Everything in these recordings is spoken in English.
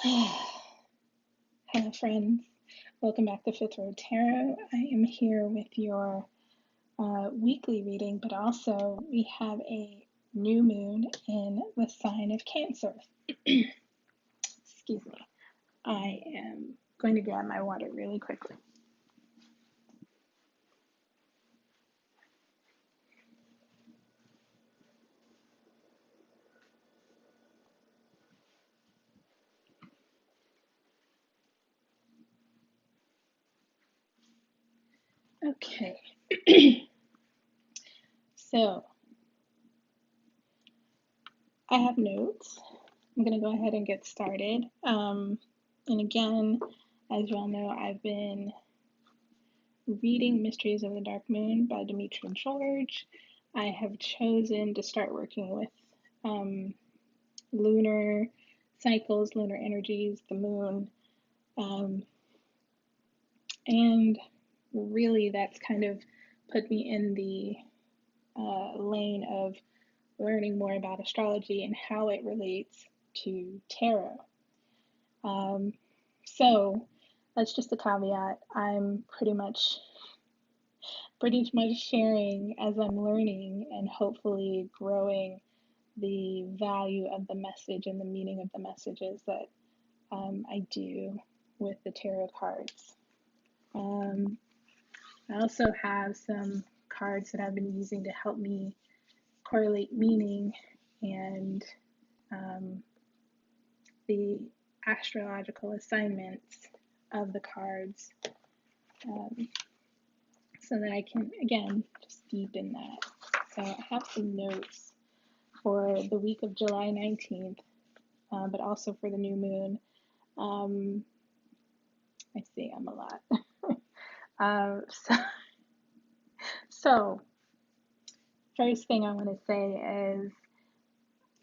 Hello, friends. Welcome back to Fifth Road Tarot. I am here with your weekly reading, but also we have a new moon in the sign of Cancer. Excuse me. I am going to grab my water really quickly. Okay. So, I have notes. I'm going to go ahead and get started. And again, as you all know, I've been reading Mysteries of the Dark Moon by Demetra George. I have chosen to start working with lunar cycles, lunar energies, the moon, and really that's kind of put me in the lane of learning more about astrology and how it relates to tarot. So that's just a caveat. I'm pretty much sharing as I'm learning and hopefully growing the value of the message and the meaning of the messages that I do with the tarot cards. I also have some cards that I've been using to help me correlate meaning and the astrological assignments of the cards so that I can, again, just deepen that. So I have some notes for the week of July 19th, but also for the new moon. I see I'm a lot. So first thing I want to say is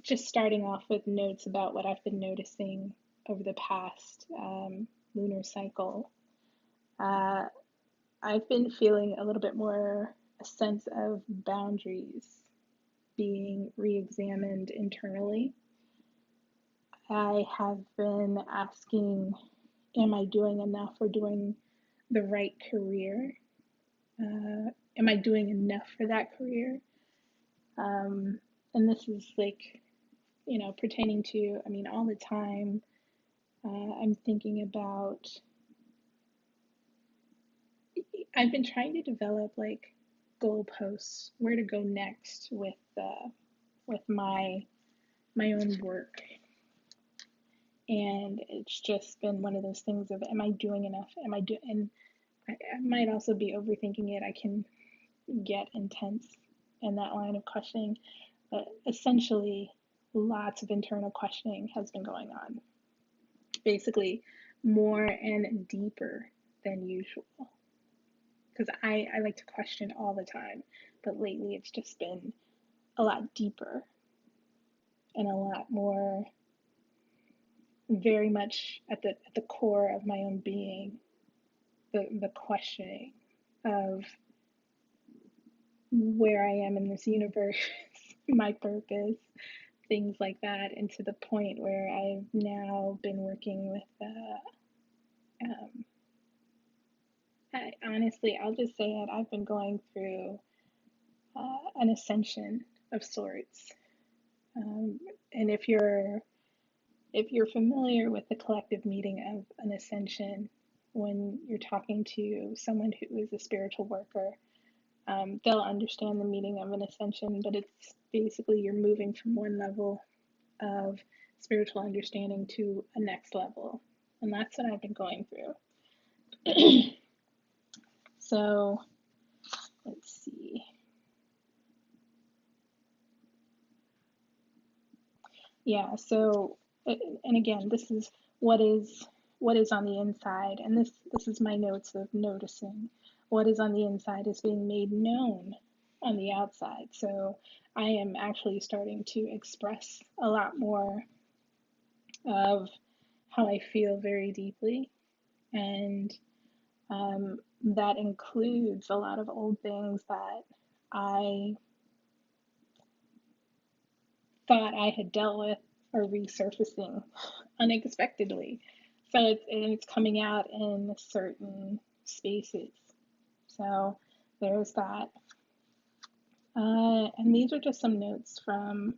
just starting off with notes about what I've been noticing over the past lunar cycle. I've been feeling a little bit more a sense of boundaries being re-examined internally. I have been asking, am I doing enough or doing the right career? Am I doing enough for that career? And this is like, pertaining to, all the time, I'm thinking about, I've been trying to develop like goalposts, where to go next with my own work. And it's just been one of those things of, am I doing enough? And I might also be overthinking it. I can get intense in that line of questioning, but essentially lots of internal questioning has been going on. Basically more and deeper than usual. Because I like to question all the time, but lately it's just been a lot deeper and a lot more very much at the core of my own being, the questioning of where I am in this universe, my purpose, things like that, and to the point where I've now been working with honestly, I'll just say it, I've been going through an ascension of sorts. And if you're familiar with the collective meaning of an ascension, when you're talking to someone who is a spiritual worker, they'll understand the meaning of an ascension, but it's basically you're moving from one level of spiritual understanding to a next level. And that's what I've been going through. So, let's see. Yeah, so, and again, this is what is on the inside, and this is my notes of noticing. What is on the inside is being made known on the outside. So I am actually starting to express a lot more of how I feel very deeply, and that includes a lot of old things that I thought I had dealt with are resurfacing unexpectedly. So it's coming out in certain spaces. So there's that. And these are just some notes from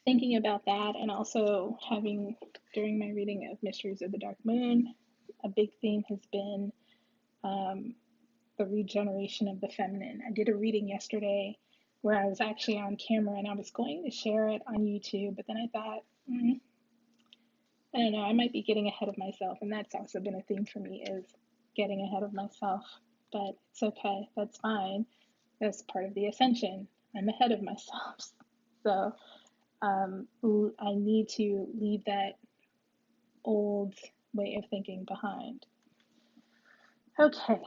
thinking about that, and also having, during my reading of Mysteries of the Dark Moon, a big theme has been the regeneration of the feminine. I did a reading yesterday where I was actually on camera and I was going to share it on YouTube, but then I thought, I don't know, I might be getting ahead of myself, and that's also been a theme for me, is getting ahead of myself. But it's okay, that's fine. That's part of the ascension. I'm ahead of myself. So I need to leave that old way of thinking behind. Okay,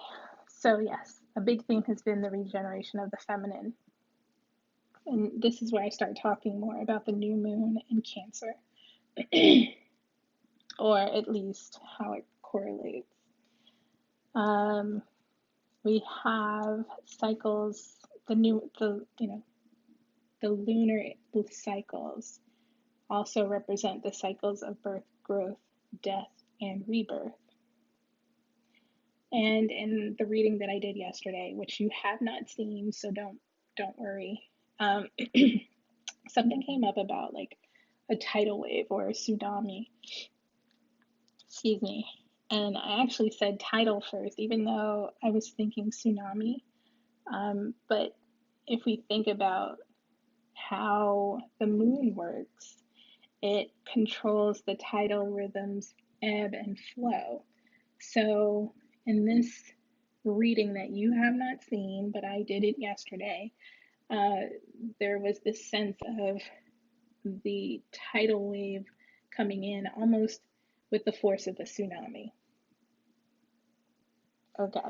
so yes, a big theme has been the regeneration of the feminine. And this is where I start talking more about the new moon in Cancer, or at least how it correlates. We have cycles, the lunar cycles also represent the cycles of birth, growth, death, and rebirth. And in the reading that I did yesterday, which you have not seen, so don't worry, something came up about like a tidal wave or a tsunami. Excuse me. And I actually said tidal first, even though I was thinking tsunami. But if we think about how the moon works, it controls the tidal rhythms, ebb and flow. So in this reading that you have not seen, but I did it yesterday, there was this sense of the tidal wave coming in almost with the force of a tsunami. Okay.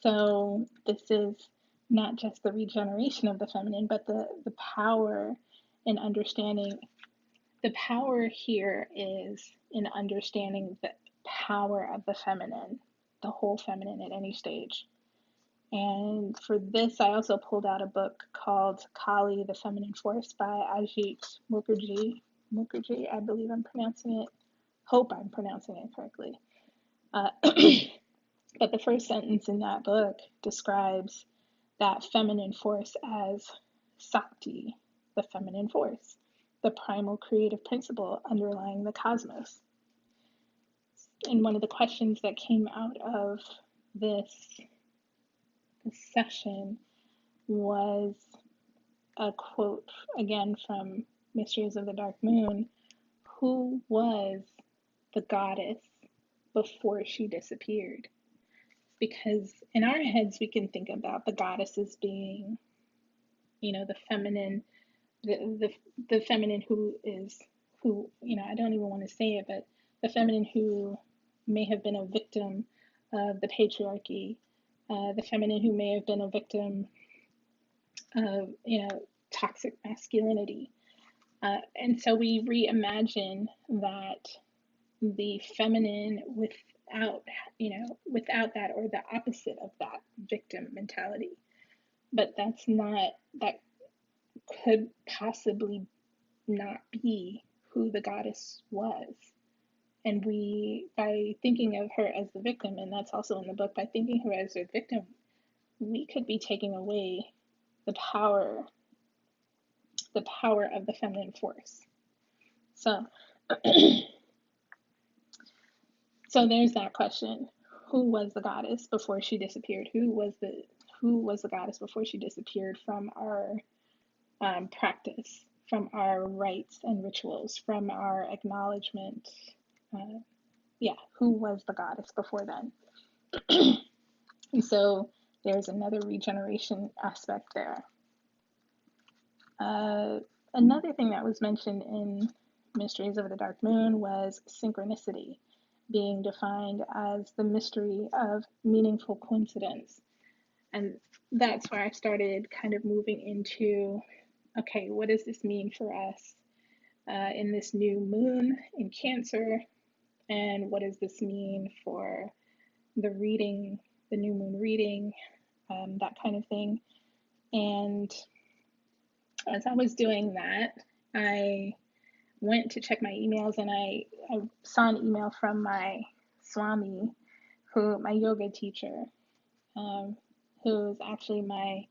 So this is not just the regeneration of the feminine, but the power in understanding. The power here is in understanding the power of the feminine, the whole feminine at any stage. And for this, I also pulled out a book called Kali, the Feminine Force by Ajit Mookerjee. Mookerjee, I believe I'm pronouncing it. Hope I'm pronouncing it correctly. But the first sentence in that book describes that feminine force as Sakti, the feminine force, the primal creative principle underlying the cosmos. And one of the questions that came out of this session was a quote, again from Mysteries of the Dark Moon: who was the goddess before she disappeared? Because in our heads we can think about the goddesses being, the feminine, the feminine who, I don't even want to say it, but the feminine who may have been a victim of the patriarchy, the feminine who may have been a victim of, toxic masculinity. And so we reimagine that the feminine without that, or the opposite of that, victim mentality. But that could possibly not be who the goddess was. And by thinking of her as the victim, and that's also in the book, by thinking of her as a victim, we could be taking away the power of the feminine force. So so there's that question: who was the goddess before she disappeared? Who was the goddess before she disappeared from our practice, from our rites and rituals, from our acknowledgement? Who was the goddess before then? And so there's another regeneration aspect there. Another thing that was mentioned in Mysteries of the Dark Moon was synchronicity, being defined as the mystery of meaningful coincidence. And that's where I started kind of moving into, okay, what does this mean for us in this new moon in Cancer? And what does this mean for the reading, the new moon reading, that kind of thing? And As I was doing that, I went to check my emails, and I saw an email from my Swami, my yoga teacher, um, who is actually my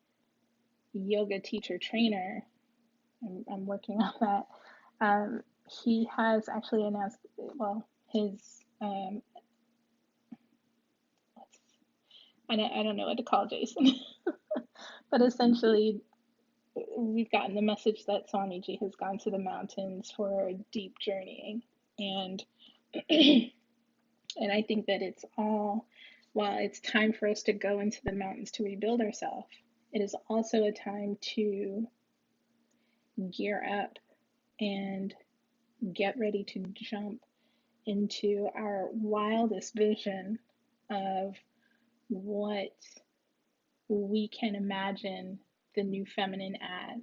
yoga teacher trainer. I'm working on that. He has actually announced, well, his, I don't know what to call Jason, but essentially, we've gotten the message that Swamiji has gone to the mountains for a deep journeying. And and I think that it's all, while it's time for us to go into the mountains to rebuild ourselves, it is also a time to gear up and get ready to jump into our wildest vision of what we can imagine the new feminine as,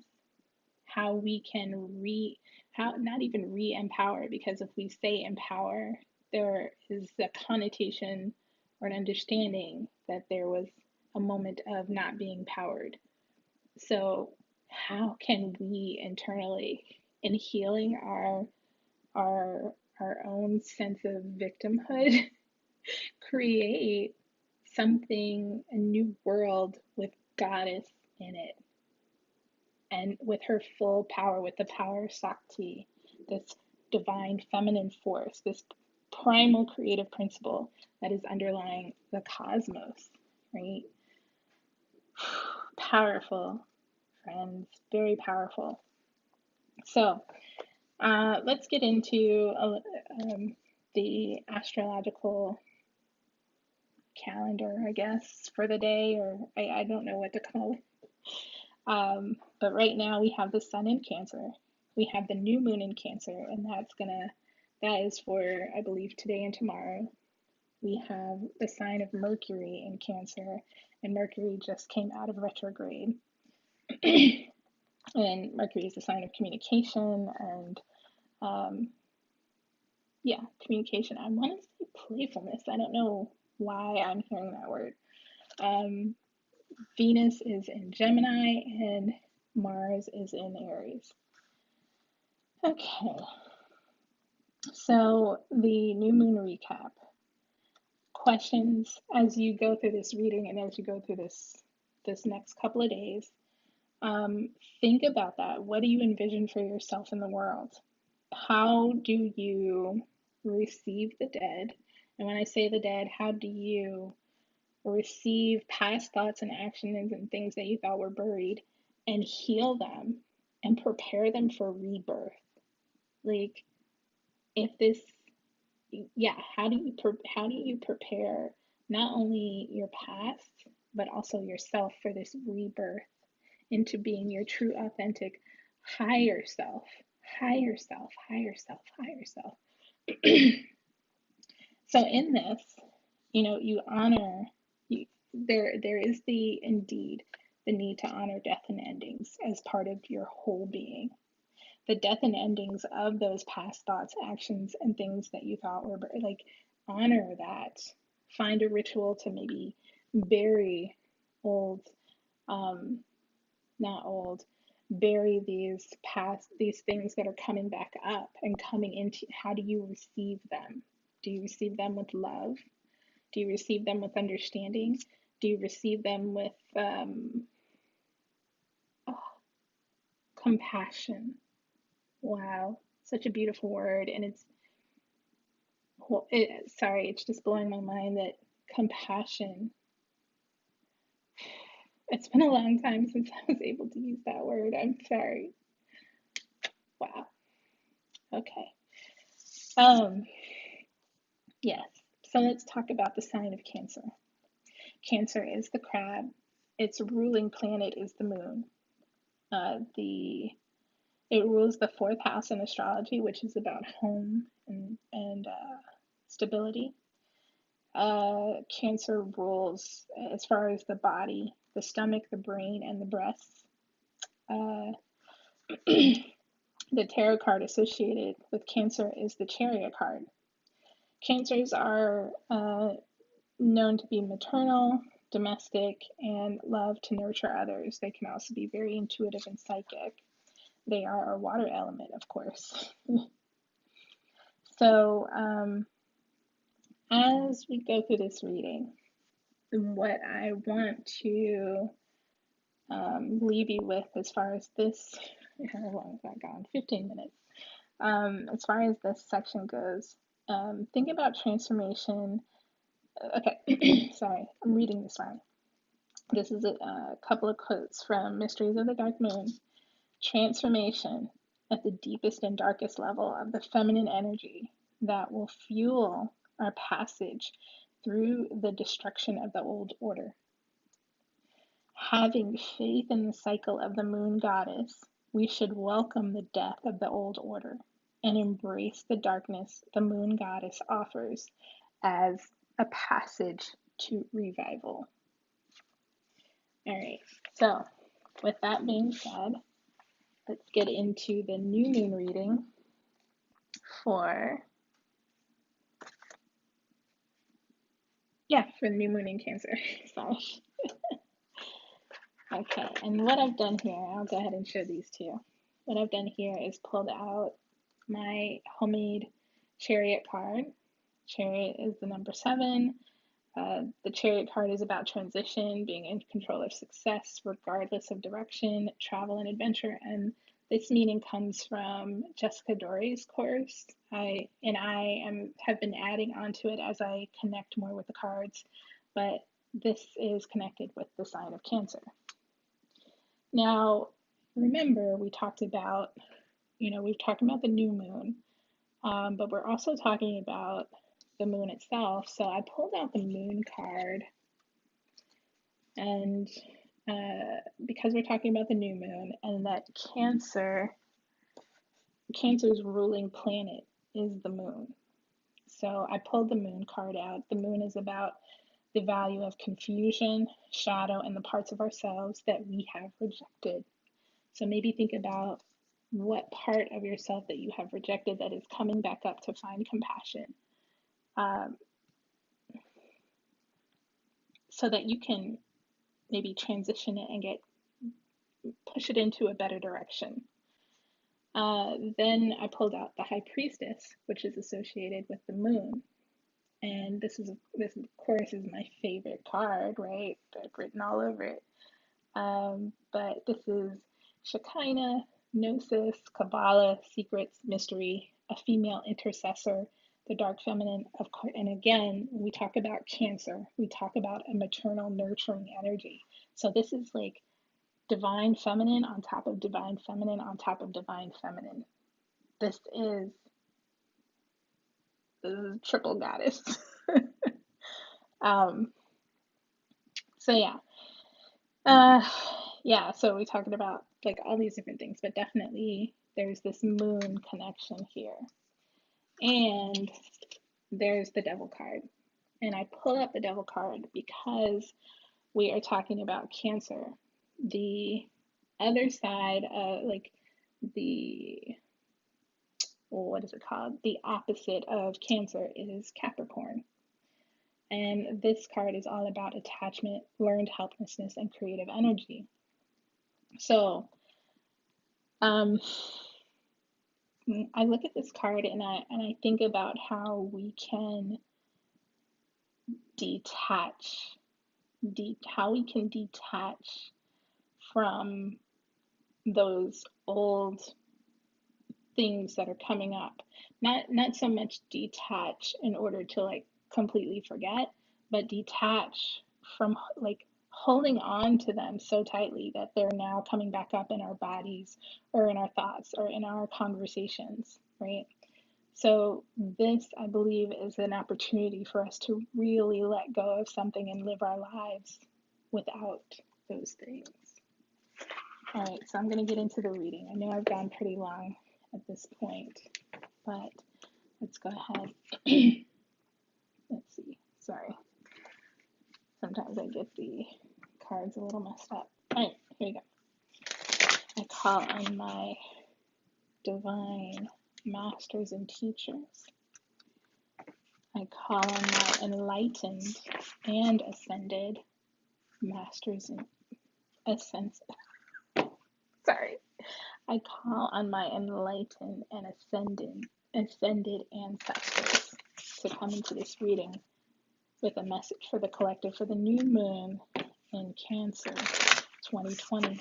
how we can how not even re-empower, because if we say empower, there is a connotation or an understanding that there was a moment of not being powered. So how can we internally, in healing our own sense of victimhood, create something, a new world with goddess in it, and with her full power, with the power of Sakti, this divine feminine force, this primal creative principle that is underlying the cosmos, right? Powerful, friends, very powerful. So let's get into the astrological calendar, I guess, for the day, or I don't know what to call it. But right now we have the sun in Cancer. We have the new moon in Cancer, and that is for, I believe, today and tomorrow. We have the sign of Mercury in Cancer, and Mercury just came out of retrograde. And Mercury is a sign of communication and, communication. I want to say playfulness. I don't know why I'm hearing that word. Venus is in Gemini and Mars is in Aries. Okay, so the new moon recap. Questions as you go through this reading and as you go through this next couple of days. Think about that. What do you envision for yourself in the world? How do you receive the dead? And when I say the dead, how do you receive past thoughts and actions and things that you thought were buried and heal them and prepare them for rebirth? Like, if this, how do you prepare not only your past but also yourself for this rebirth into being your true, authentic, higher self, higher self, higher self, higher self. So in this, you honor, there is indeed the need to honor death and endings as part of your whole being. The death and endings of those past thoughts, actions, and things that you thought were, like, honor that. Find a ritual to maybe bury old, not old, bury these things that are coming back up and coming into. How do you receive them? Do you receive them with love? Do you receive them with understanding? Do you receive them with compassion? Wow, such a beautiful word. And it's just blowing my mind that compassion. It's been a long time since I was able to use that word. I'm sorry. Wow. Okay. Yes. So let's talk about the sign of Cancer. Cancer is the crab. Its ruling planet is the moon. It rules the fourth house in astrology, which is about home and stability. Cancer rules, as far as the body, the stomach, the brain, and the breasts. The tarot card associated with Cancer is the Chariot card. Cancers are known to be maternal, domestic, and love to nurture others. They can also be very intuitive and psychic. they are our water element, of course. So as we go through this reading, what I want to leave you with as far as this, how long have I gone? 15 minutes. As far as this section goes, think about transformation. Okay, sorry, I'm reading this wrong. This is a couple of quotes from Mysteries of the Dark Moon. Transformation at the deepest and darkest level of the feminine energy that will fuel our passage through the destruction of the old order. Having faith in the cycle of the moon goddess, we should welcome the death of the old order and embrace the darkness the moon goddess offers as a passage to revival. All right, so with that being said, let's get into the new moon reading for the new moon in Cancer. Sorry. Okay, and what I've done here, I'll go ahead and show these to you. What I've done here is pulled out my homemade Chariot card. Chariot is the number 7. The Chariot card is about transition, being in control of success, regardless of direction, travel, and adventure. And this meaning comes from Jessica Dory's course. I have been adding onto it as I connect more with the cards, but this is connected with the sign of Cancer. Now, remember, we talked about, we've talked about the new moon, but we're also talking about the moon itself. So I pulled out the moon card, and because we're talking about the new moon and that Cancer's ruling planet is the moon. So I pulled the moon card out. The moon is about the value of confusion, shadow, and the parts of ourselves that we have rejected. So maybe think about what part of yourself that you have rejected that is coming back up to find compassion, so that you can maybe transition it and push it into a better direction. Then I pulled out the High Priestess, which is associated with the moon. And this of course is my favorite card, right? I've written all over it. But this is Shekinah, Gnosis, Kabbalah, Secrets, Mystery, a female intercessor, the dark feminine, of course. And again, we talk about Cancer. We talk about a maternal, nurturing energy. So this is like divine feminine on top of divine feminine on top of divine feminine. This is triple goddess. So we're talking about like all these different things, but definitely there's this moon connection here. And there's the Devil card. And I pull up the Devil card because we are talking about Cancer. The other side of what is it called? The opposite of Cancer is Capricorn. And this card is all about attachment, learned helplessness, and creative energy. So I look at this card and I think about how we can detach from those old things that are coming up. Not so much detach in order to like completely forget, but detach from like holding on to them so tightly that they're now coming back up in our bodies or in our thoughts or in our conversations, right? So this, I believe, is an opportunity for us to really let go of something and live our lives without those things. All right, so I'm going to get into the reading. I know I've gone pretty long at this point, but let's go ahead. Let's see. Sorry. Sometimes I get the cards a little messed up. All right, here we go. I call on my divine masters and teachers. I call on my enlightened and ascended masters and I call on my enlightened and ascended ancestors to come into this reading with a message for the collective for the new moon in Cancer 2020.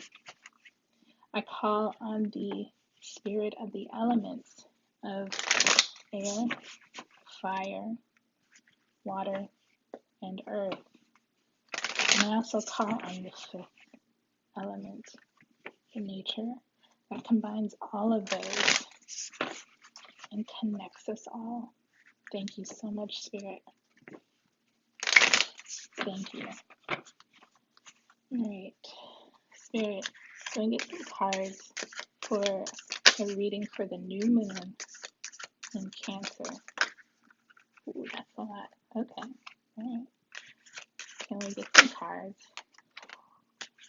I call on the spirit of the elements of air, fire, water, and earth. And I also call on the fifth element, the nature, that combines all of those and connects us all. Thank you so much, Spirit. Thank you. All right, Spirit, so we get some cards for a reading for the new moon in Cancer. Ooh, that's a lot. Okay, all right. Can we get some cards?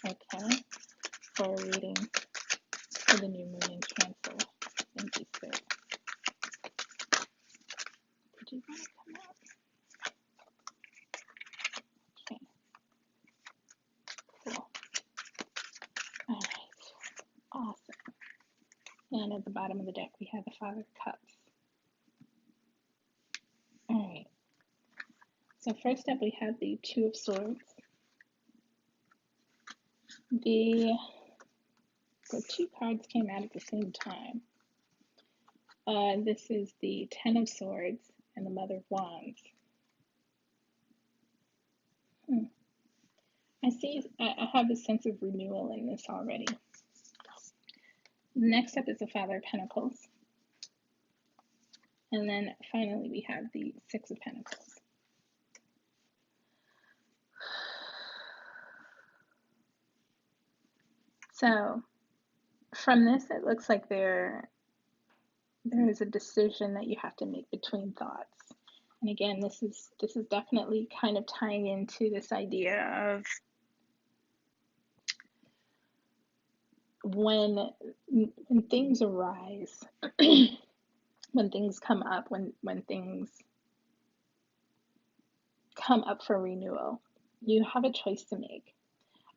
Okay, for a reading for the new moon in Cancer. Thank you, Spirit. Did you want to come out? Okay, cool. All right, awesome. And at the bottom of the deck, we have the Father of Cups. All right. So first up, we have the Two of Swords. The two cards came out at the same time. This is the Ten of Swords and the Mother of Wands. I have a sense of renewal in this already. Next up is the Father of Pentacles. And then finally we have the Six of Pentacles. So from this, it looks like there is a decision that you have to make between thoughts. And again, this is definitely kind of tying into this idea of when things arise, when things come up, when things come up for renewal, you have a choice to make.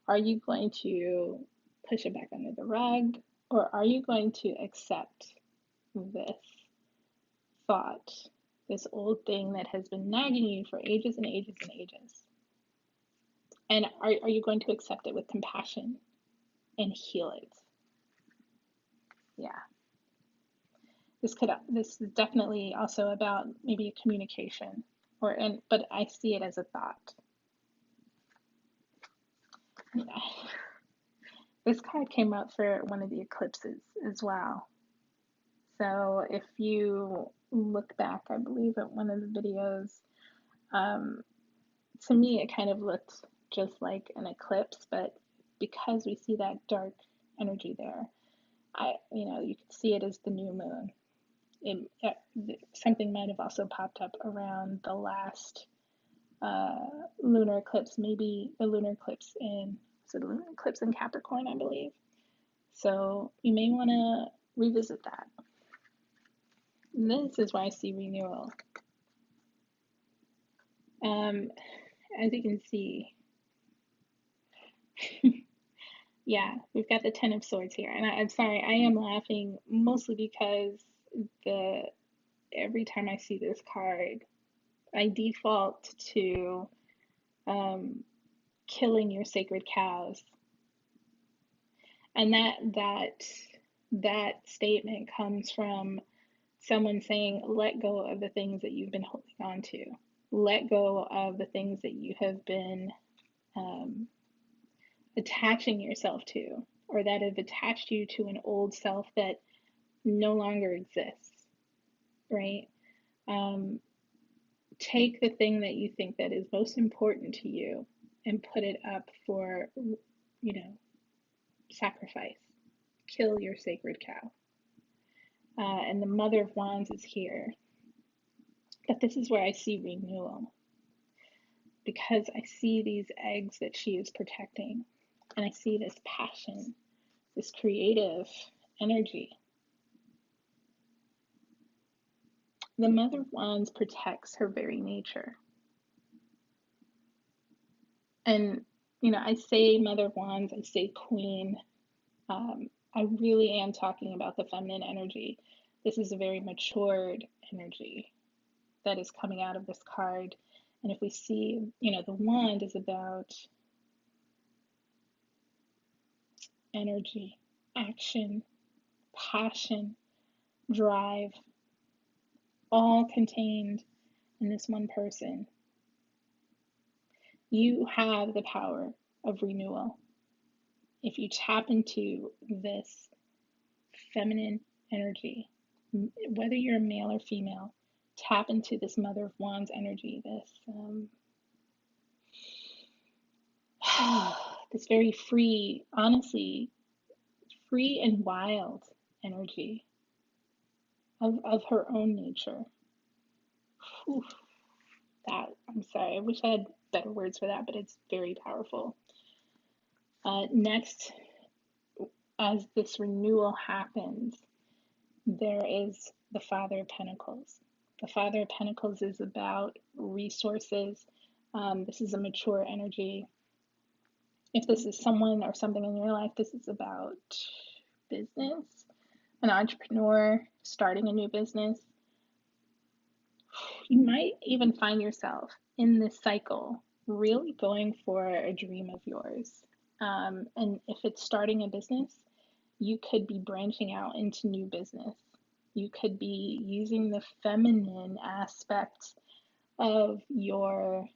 Are you going to push it back under the rug, or are you going to accept this thought, this old thing that has been nagging you for ages and ages and ages? And are you going to accept it with compassion and heal it? Yeah. This is definitely also about maybe a communication, but I see it as a thought. Yeah. This card came out for one of the eclipses as well. So if you look back, I believe, at one of the videos, to me it kind of looked just like an eclipse, but because we see that dark energy there, you could see it as the new moon. Something might have also popped up around the last lunar eclipse, maybe the lunar eclipse in Capricorn, I believe. So you may want to revisit that. This is why I see renewal. As you can see, yeah, we've got the Ten of Swords here. And I'm sorry, I am laughing mostly because every time I see this card, I default to killing your sacred cows. And that statement comes from someone saying, let go of the things that you've been holding on to. Let go of the things that you have been attaching yourself to, or that have attached you to an old self that no longer exists, right? Take the thing that you think that is most important to you and put it up for, sacrifice. Kill your sacred cow. And the Mother of Wands is here. But this is where I see renewal, because I see these eggs that she is protecting, and I see this passion, this creative energy. The Mother of Wands protects her very nature. And, I say Mother of Wands, I say Queen, I really am talking about the feminine energy. This is a very matured energy that is coming out of this card. And if we see, the wand is about energy, action, passion, drive, all contained in this one person. You have the power of renewal. If you tap into this feminine energy, whether you're a male or female, tap into this Mother of Wands energy, this very free, honestly, free and wild energy of her own nature. Whew. I'm sorry, I wish I had better words for that, but it's very powerful. Next, as this renewal happens, there is the Father of Pentacles. The Father of Pentacles is about resources. This is a mature energy. If this is someone or something in your life, this is about business, an entrepreneur, starting a new business. You might even find yourself in this cycle really going for a dream of yours. And if it's starting a business, you could be branching out into new business. You could be using the feminine aspect of the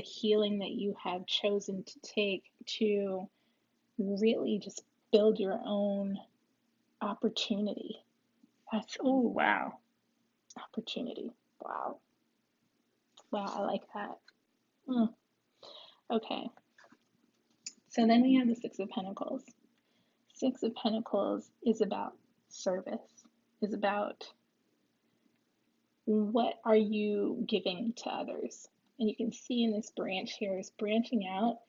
healing that you have chosen to take to really just build your own opportunity. Opportunity. Wow, I like that. Okay. So then we have the Six of Pentacles. Six of Pentacles is about service, is about what are you giving to others. And you can see in this branch here is branching out,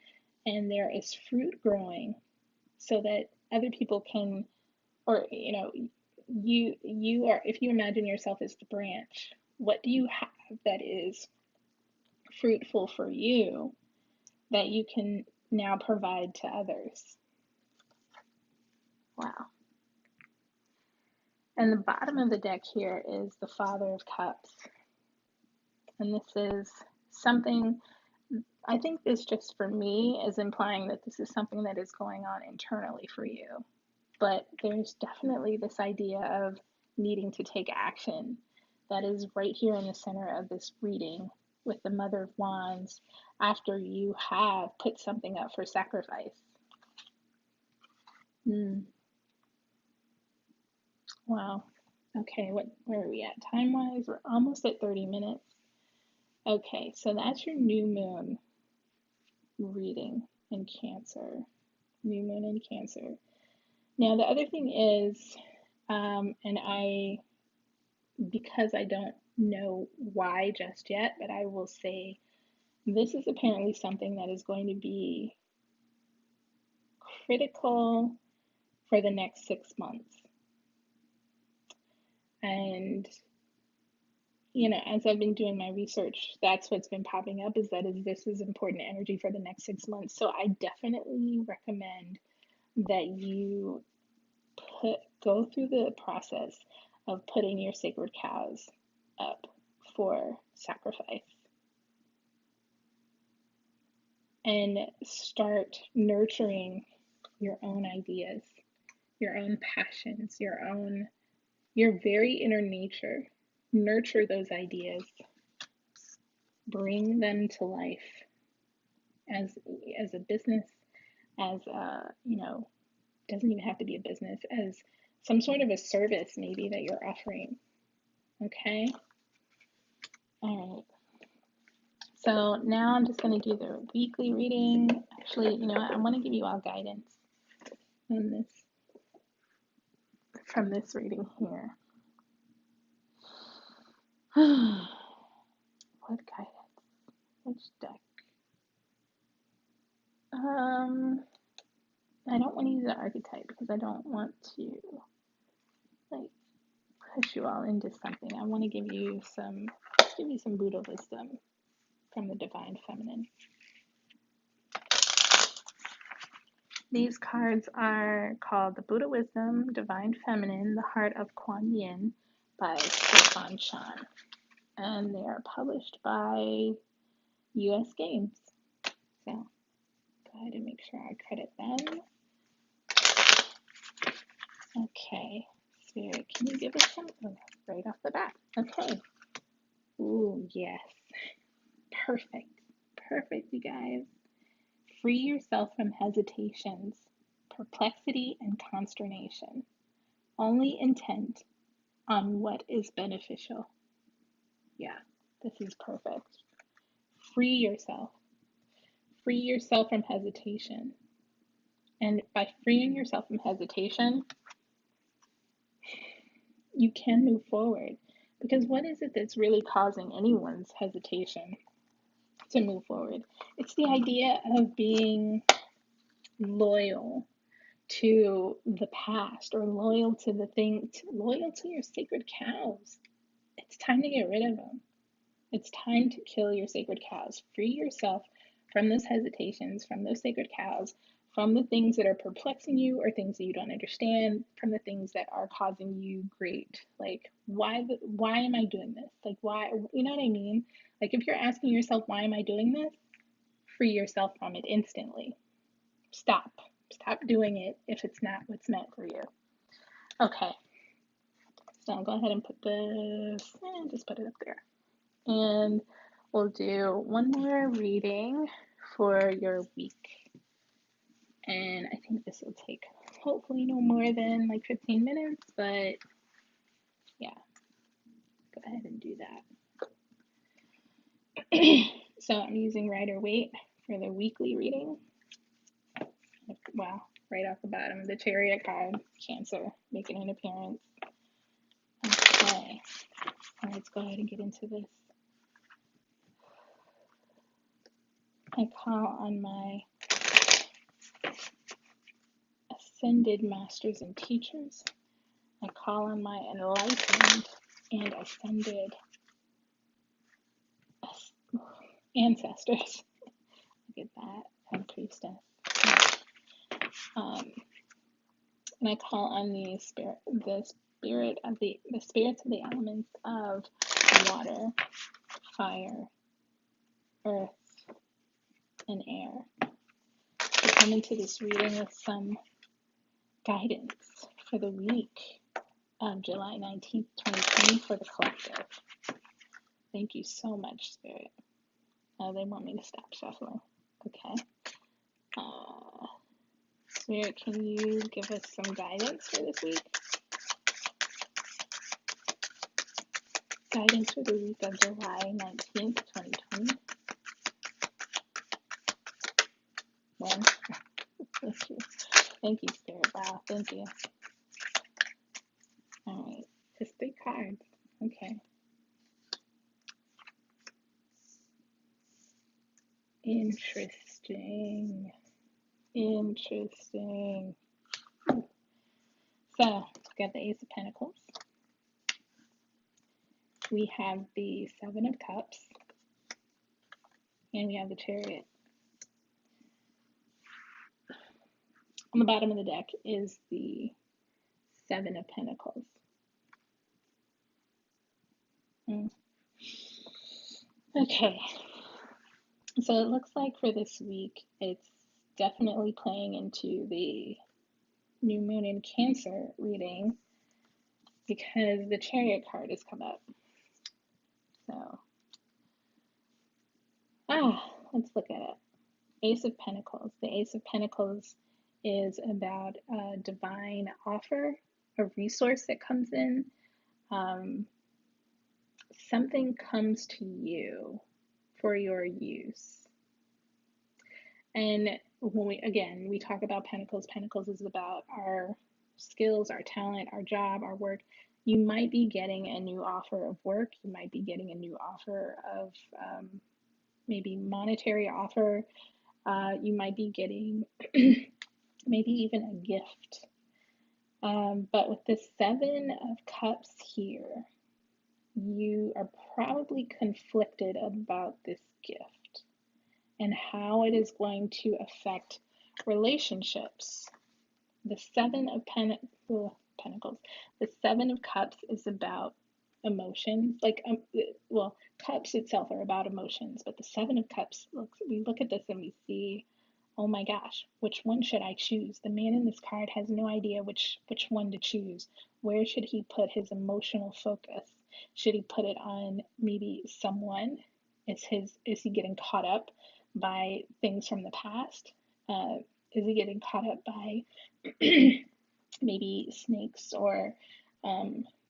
and there is fruit growing so that other people can, or you are, if you imagine yourself as the branch, what do you have that is fruitful for you that you can now provide to others? Wow. And the bottom of the deck here is the Father of Cups. And this is something, I think this just for me is implying that this is something that is going on internally for you. But there's definitely this idea of needing to take action that is right here in the center of this reading with the Mother of Wands after you have put something up for sacrifice. Wow. Okay, where are we at time-wise? We're almost at 30 minutes. Okay, so that's your new moon reading in Cancer. New moon in Cancer. Now, the other thing is, because I don't know why just yet, but I will say this is apparently something that is going to be critical for the next 6 months. And, as I've been doing my research, that's what's been popping up, is this is important energy for the next 6 months. So I definitely recommend that you go through the process of putting your sacred cows up for sacrifice and start nurturing your own ideas, your own passions, your very inner nature. Nurture those ideas, bring them to life as a business, as doesn't even have to be a business, as some sort of a service maybe that you're offering. Okay? All right. So now I'm just going to do the weekly reading. Actually, I want to give you all guidance on this from this reading here. What guidance? Which deck? I don't want to use the archetype because I don't want to push you all into something. I want to give you some Buddha wisdom from the Divine Feminine. These cards are called the Buddha Wisdom, Divine Feminine, The Heart of Kuan Yin by Sofan, and they are published by US Games. So go ahead and make sure I credit them. Okay, Spirit, can you give us some? Oh, right off the bat. Okay. Ooh, yes. Perfect. Perfect, you guys. Free yourself from hesitations, perplexity, and consternation. Only intent on what is beneficial. Yeah, this is perfect. Free yourself. Free yourself from hesitation. And by freeing yourself from hesitation, you can move forward. Because what is it that's really causing anyone's hesitation to move forward? It's the idea of being loyal to the past, or loyal to the thing, loyal to your sacred cows. It's time to get rid of them. It's time to kill your sacred cows. Free yourself from those hesitations, from those sacred cows, from the things that are perplexing you or things that you don't understand, from the things that are causing you great. Like, why am I doing this? Like, why, you know what I mean? Like, if you're asking yourself, why am I doing this? Free yourself from it instantly. Stop doing it if it's not what's meant for you. Okay, so I'll go ahead and put this, and just put it up there. And we'll do one more reading for your week. And I think this will take hopefully no more than like 15 minutes, but yeah, go ahead and do that. So I'm using Rider-Waite for the weekly reading. Wow, right off the bottom, the Chariot card, Cancer, making an appearance. Okay, all right, let's go ahead and get into this. I call on my ascended masters and teachers. I call on my enlightened and ascended ancestors. Look at that, and priestess. And I call on the spirits of the elements of water, fire, earth, and air to come into this reading with some guidance for the week of July 19th, 2020 for the collective. Thank you so much, Spirit. They want me to stop shuffling. Okay. Spirit, can you give us some guidance for this week? Guidance for the week of July 19th, 2020. One. Thank you. Thank you, Spirit. Wow, thank you. All right, just 3 cards. Okay. Interesting. So, we've got the Ace of Pentacles. We have the 7 of Cups. And we have the Chariot. On the bottom of the deck is the 7 of Pentacles. Okay. So it looks like for this week, it's definitely playing into the new moon in Cancer reading because the Chariot card has come up. So, let's look at it. Ace of Pentacles. The Ace of Pentacles is about a divine offer, a resource that comes in. Something comes to you for your use. And when we talk about Pentacles, Pentacles is about our skills, our talent, our job, our work. You might be getting a new offer of work. You might be getting a new offer of maybe monetary offer. You might be getting maybe even a gift. But with the 7 of Cups here, you are probably conflicted about this gift and how it is going to affect relationships. The Seven of Pentacles. The Seven of Cups is about emotions. Like, well, cups itself are about emotions, but the Seven of Cups, we look at this and we see, oh my gosh, which one should I choose? The man in this card has no idea which one to choose. Where should he put his emotional focus? Should he put it on maybe someone? Is he getting caught up by things from the past? Is he getting caught up by maybe snakes or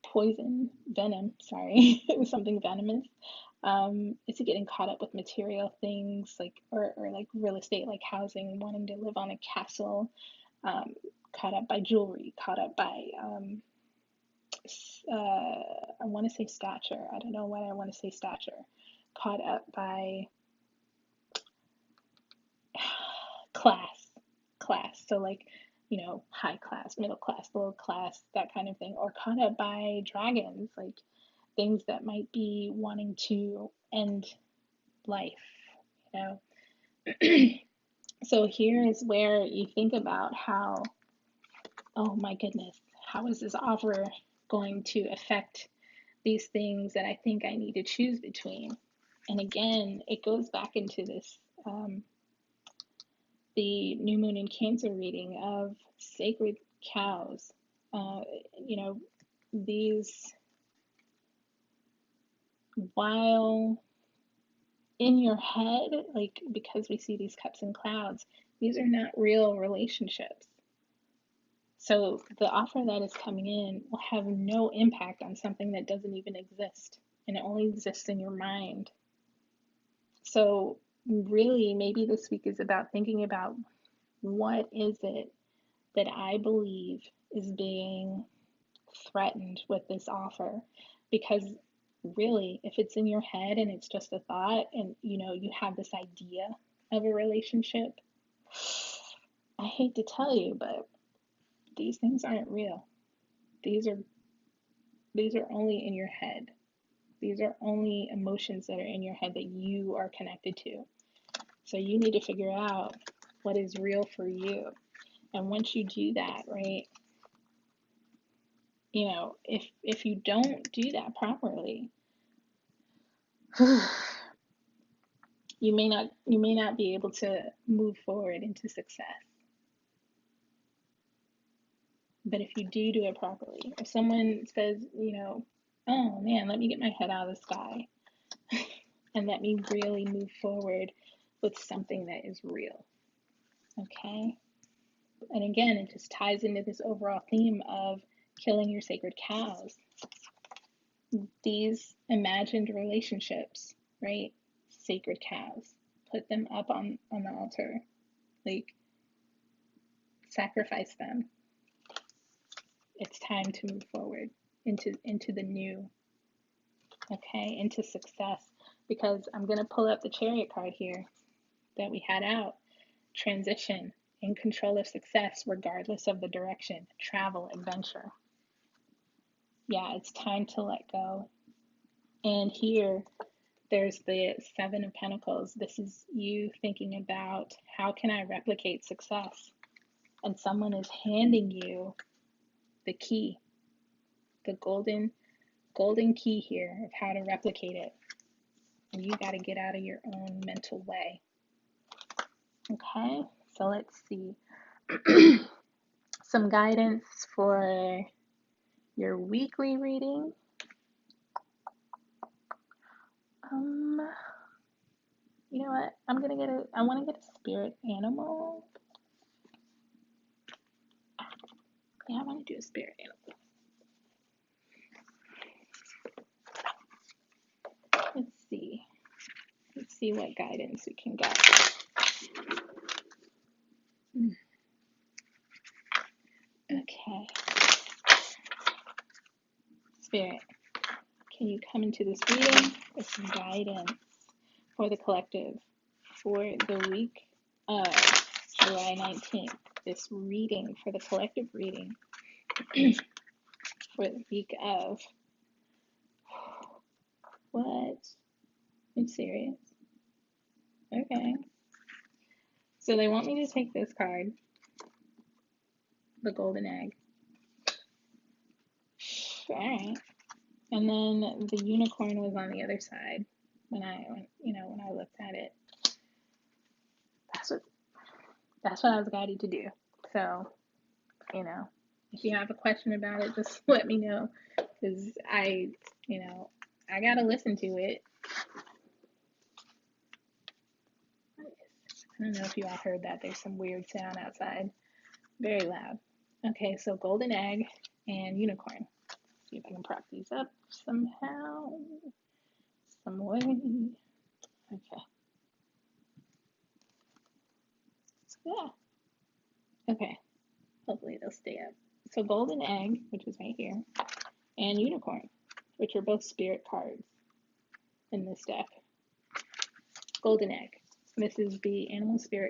poison, venom, sorry, something venomous? Is he getting caught up with material things or like real estate, like housing, wanting to live on a castle, caught up by jewelry, caught up by, I want to say stature. I don't know why I want to say stature. Caught up by class. So like, high class, middle class, low class, that kind of thing, or caught up by dragons, like things that might be wanting to end life, you know. So here is where you think about how, oh my goodness, how is this offer going to affect these things that I think I need to choose between? And again, it goes back into this, the new moon in Cancer reading of sacred cows. These, while in your head, like, because we see these cups and clouds, these are not real relationships. So the offer that is coming in will have no impact on something that doesn't even exist, and it only exists in your mind. So really, maybe this week is about thinking about, what is it that I believe is being threatened with this offer? Because really, if it's in your head and it's just a thought, and you have this idea of a relationship, I hate to tell you, but these things aren't real. These are only in your head. These are only emotions that are in your head that you are connected to. So you need to figure out what is real for you. And once you do that, right, if you don't do that properly, you may not be able to move forward into success. But if you do it properly, if someone says, oh man, let me get my head out of the sky and let me really move forward with something that is real, okay? And again, it just ties into this overall theme of killing your sacred cows. These imagined relationships, right? Sacred cows. Put them up on the altar. Like, sacrifice them. It's time to move forward into the new, okay? Into success. Because I'm going to pull up the Chariot card here that we had out. Transition, in control of success regardless of the direction. Travel, adventure. Yeah, it's time to let go. And here, there's the Seven of Pentacles. This is you thinking about, how can I replicate success? And someone is handing you the key, the golden key here of how to replicate it. And you got to get out of your own mental way. Okay, so let's see. Some guidance for your weekly reading. You know what? I want to get a spirit animal. Yeah, I want to do a spirit animal. Let's see what guidance we can get. Okay. Spirit, can you come into this reading with some guidance for the collective for the week of July 19th? This reading for the collective reading for the week of, what? I'm serious. Okay. So they want me to take this card, the golden egg. Alright. And then the unicorn was on the other side when I looked at it. That's what I was guided to do. So, if you have a question about it, just let me know, because I gotta listen to it. I don't know if you all heard that. There's some weird sound outside. Very loud. Okay, so golden egg and unicorn. See if I can prop these up somehow. Some way. Okay. Yeah. Okay. Hopefully they'll stay up. So golden egg, which is right here, and unicorn, which are both spirit cards in this deck. Golden egg. This is the animal spirit